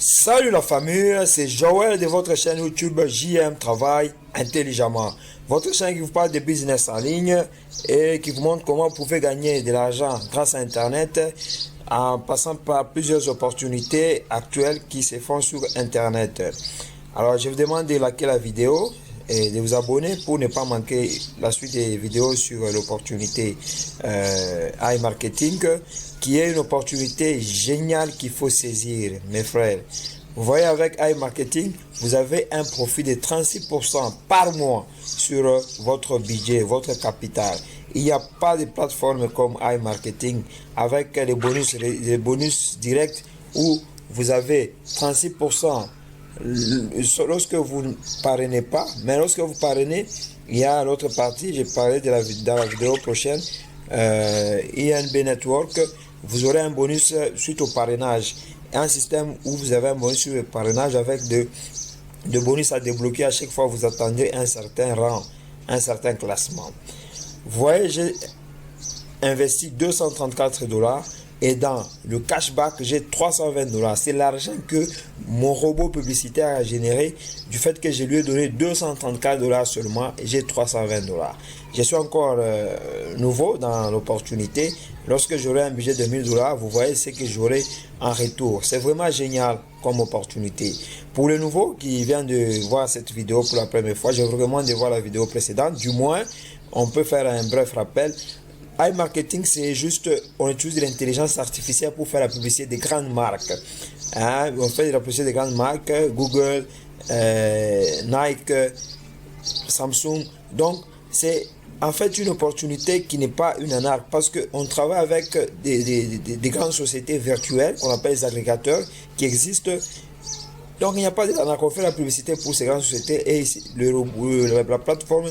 Salut la famille, c'est Joël de votre chaîne YouTube JM Travail Intelligemment. Votre chaîne qui vous parle de business en ligne et qui vous montre comment vous pouvez gagner de l'argent grâce à Internet en passant par plusieurs opportunités actuelles qui se font sur Internet. Alors je vous demande de liker la vidéo et de vous abonner pour ne pas manquer la suite des vidéos sur l'opportunité iMarketing, qui est une opportunité géniale qu'il faut saisir, mes frères. Vous voyez, avec iMarketing, vous avez un profit de 36% par mois sur votre budget, votre capital. Il n'y a pas de plateforme comme iMarketing avec les bonus directs où vous avez 36% lorsque vous ne parrainez pas, mais lorsque vous parrainez, il y a l'autre partie, j'ai parlé dans la vidéo prochaine, INB Network, vous aurez un bonus suite au parrainage, un système où vous avez un bonus sur le parrainage avec de bonus à débloquer à chaque fois que vous attendez un certain rang, un certain classement. Vous voyez, j'ai investi 234 $. Et dans le cashback, j'ai 320 $. C'est l'argent que mon robot publicitaire a généré du fait que je lui ai donné 234 $ seulement et j'ai 320 $. Je suis encore nouveau dans l'opportunité. Lorsque j'aurai un budget de 1000 $, vous voyez ce que j'aurai en retour. C'est vraiment génial comme opportunité. Pour les nouveaux qui viennent de voir cette vidéo pour la première fois, je vous recommande de voir la vidéo précédente. Du moins, on peut faire un bref rappel. iMarketing, c'est juste, on utilise de l'intelligence artificielle pour faire la publicité des grandes marques. On fait de la publicité des grandes marques, Google, Nike, Samsung. Donc, c'est en fait une opportunité qui n'est pas une arnaque parce qu'on travaille avec des grandes sociétés virtuelles qu'on appelle les agrégateurs qui existent. Donc, il n'y a pas d'arnaque. On fait la publicité pour ces grandes sociétés et la plateforme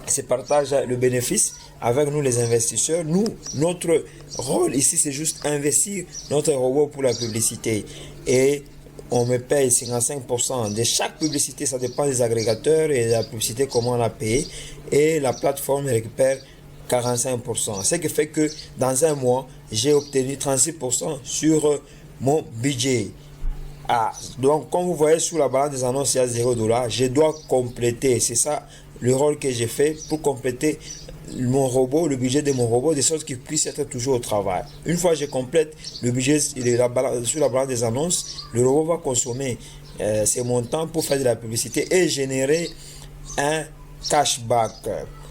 se partage le bénéfice avec nous les investisseurs. Nous, notre rôle ici, c'est juste investir notre robot pour la publicité. Et on me paye 55% de chaque publicité, ça dépend des agrégateurs et de la publicité, comment on l'a payé. Et la plateforme récupère 45%. Ce qui fait que dans un mois, j'ai obtenu 36% sur mon budget. Donc comme vous voyez sur la balance des annonces, il y a 0 $. Je dois compléter, c'est ça le rôle que j'ai fait pour compléter mon robot, le budget de mon robot, de sorte qu'il puisse être toujours au travail. Une fois que je complète le budget sur la balance des annonces, le robot va consommer ces montants pour faire de la publicité et générer un cashback.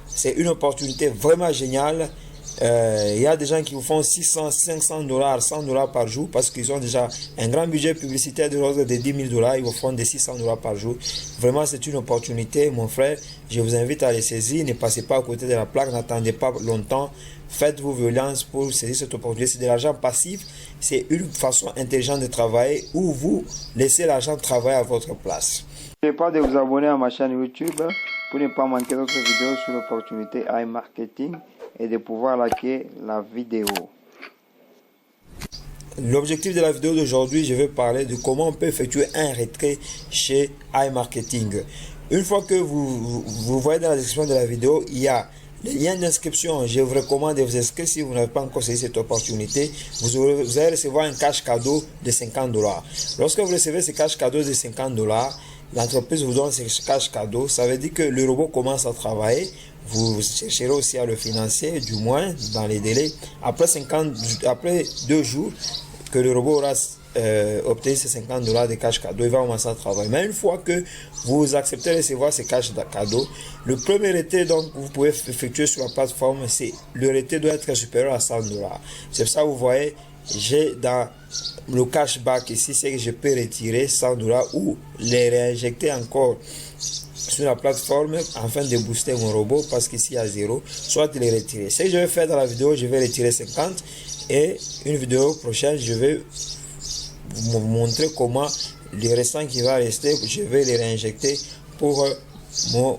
C'est une opportunité vraiment géniale. Il y a des gens qui vous font 600, 500 $, 100 $ par jour parce qu'ils ont déjà un grand budget publicitaire de l'ordre de 10 000 $. Ils vous font des 600 $ par jour. Vraiment, c'est une opportunité, mon frère. Je vous invite à les saisir. Ne passez pas à côté de la plaque. N'attendez pas longtemps. Faites-vous violence pour saisir cette opportunité. C'est de l'argent passif. C'est une façon intelligente de travailler où vous laissez l'argent travailler à votre place. N'oubliez pas de vous abonner à ma chaîne YouTube pour ne pas manquer d'autres vidéos sur l'opportunité iMarketing et de pouvoir liker la vidéo. L'objectif de la vidéo d'aujourd'hui, je vais parler de comment on peut effectuer un retrait chez iMarketing. Une fois que vous voyez dans la description de la vidéo, il y a le lien d'inscription. Je vous recommande de vous inscrire si vous n'avez pas encore saisi cette opportunité. Vous allez recevoir un cash cadeau de 50 $. Lorsque vous recevez ce cash cadeau de 50 $, l'entreprise vous donne ce cash cadeau. Ça veut dire que le robot commence à travailler. Vous chercherez aussi à le financer, du moins dans les délais. Après 2 jours que le robot aura obtenu ces 50 $ de cash cadeau, il va commencer à travailler. Mais une fois que vous acceptez de recevoir ces cash cadeau, le premier retrait donc vous pouvez effectuer sur la plateforme, c'est le retrait doit être supérieur à 100 $. C'est pour ça que vous voyez, j'ai dans le cashback ici, c'est que je peux retirer 100 $ ou les réinjecter encore sur la plateforme afin de booster mon robot parce qu'ici il y a 0, soit les retirer. Ce que je vais faire dans la vidéo, je vais retirer 50 et une vidéo prochaine, je vais vous montrer comment les restants qui va rester, je vais les réinjecter pour mon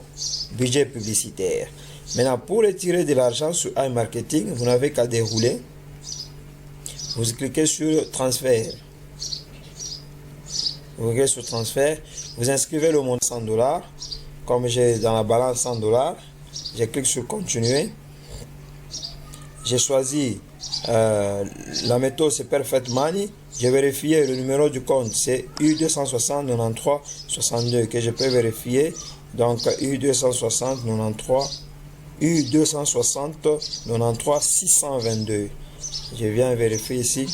budget publicitaire. Maintenant, pour retirer de l'argent sur iMarketing, vous n'avez qu'à dérouler. Vous cliquez sur transfert. Vous cliquez sur transfert. Vous inscrivez le montant 100 $. Comme j'ai dans la balance 100 $, je clique sur continuer. J'ai choisi la méthode c'est Perfect Money. J'ai vérifié le numéro du compte, c'est U260 93 62 que je peux vérifier. Donc U260 93 622. Je viens vérifier ici.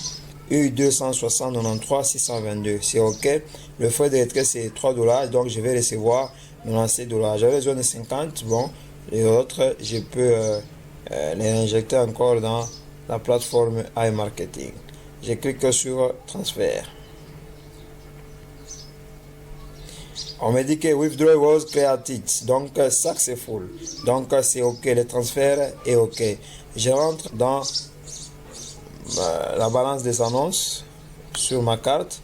U260 93 622. C'est OK. Le frais de retrait c'est $3. Donc je vais recevoir $96. J'avais besoin de 50. Bon, les autres, je peux les injecter encore dans la plateforme iMarketing. Je clique sur transfert. On me dit que withdrawal was created, donc successful. Donc c'est OK, le transfert est OK. Je rentre dans la balance des annonces sur ma carte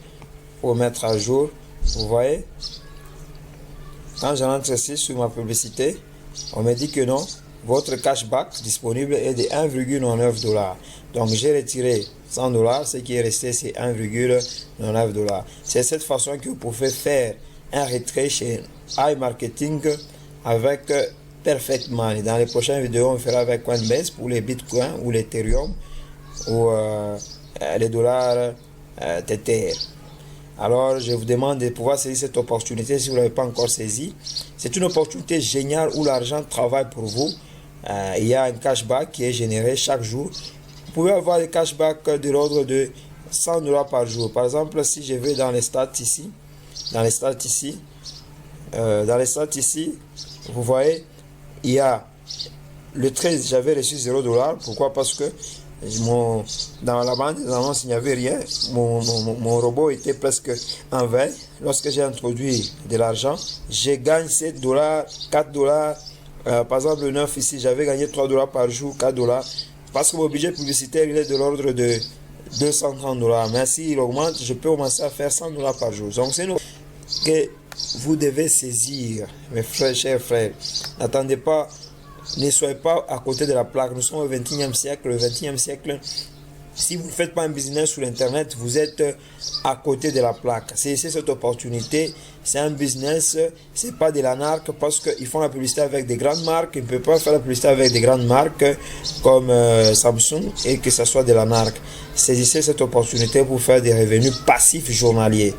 pour mettre à jour. Vous voyez, quand je rentre ici sur ma publicité, on me dit que non, votre cashback disponible est de $1,99. Donc j'ai retiré $100, ce qui est resté c'est $1,99. C'est cette façon que vous pouvez faire un retrait chez iMarketing avec Perfect Money. Dans les prochaines vidéos, on fera avec Coinbase pour les bitcoins ou l'Ethereum ou les dollars Tether. Alors, je vous demande de pouvoir saisir cette opportunité si vous ne l'avez pas encore saisi. C'est une opportunité géniale où l'argent travaille pour vous. Il y a un cashback qui est généré chaque jour. Vous pouvez avoir des cashbacks de l'ordre de $100 par jour. Par exemple, si je vais dans les stats ici, vous voyez, il y a le 13, j'avais reçu $0. Pourquoi? Parce que dans la bande des annonces, il n'y avait rien. Mon robot était presque en veille. Lorsque j'ai introduit de l'argent, j'ai gagné $7, $4. Par exemple, le 9 ici, j'avais gagné $3 par jour, $4. Parce que mon budget publicitaire, il est de l'ordre de $230. Mais s'il augmente, je peux commencer à faire $100 par jour. Donc, c'est une que vous devez saisir, mes frères, chers frères. N'attendez pas, ne soyez pas à côté de la plaque. Nous sommes au 21e siècle. Le 21e siècle, si vous ne faites pas un business sur Internet, vous êtes à côté de la plaque. C'est cette opportunité. C'est un business, c'est pas de l'anarque parce qu'ils font la publicité avec des grandes marques. Ils ne peuvent pas faire la publicité avec des grandes marques comme Samsung et que ce soit de l'anarque. Saisissez cette opportunité pour faire des revenus passifs journaliers.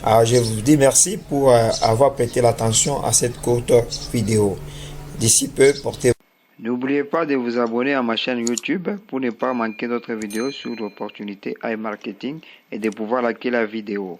Alors je vous dis merci pour avoir prêté l'attention à cette courte vidéo. D'ici peu, portez-vous. N'oubliez pas de vous abonner à ma chaîne YouTube pour ne pas manquer d'autres vidéos sur l'opportunité iMarketing et de pouvoir liker la vidéo.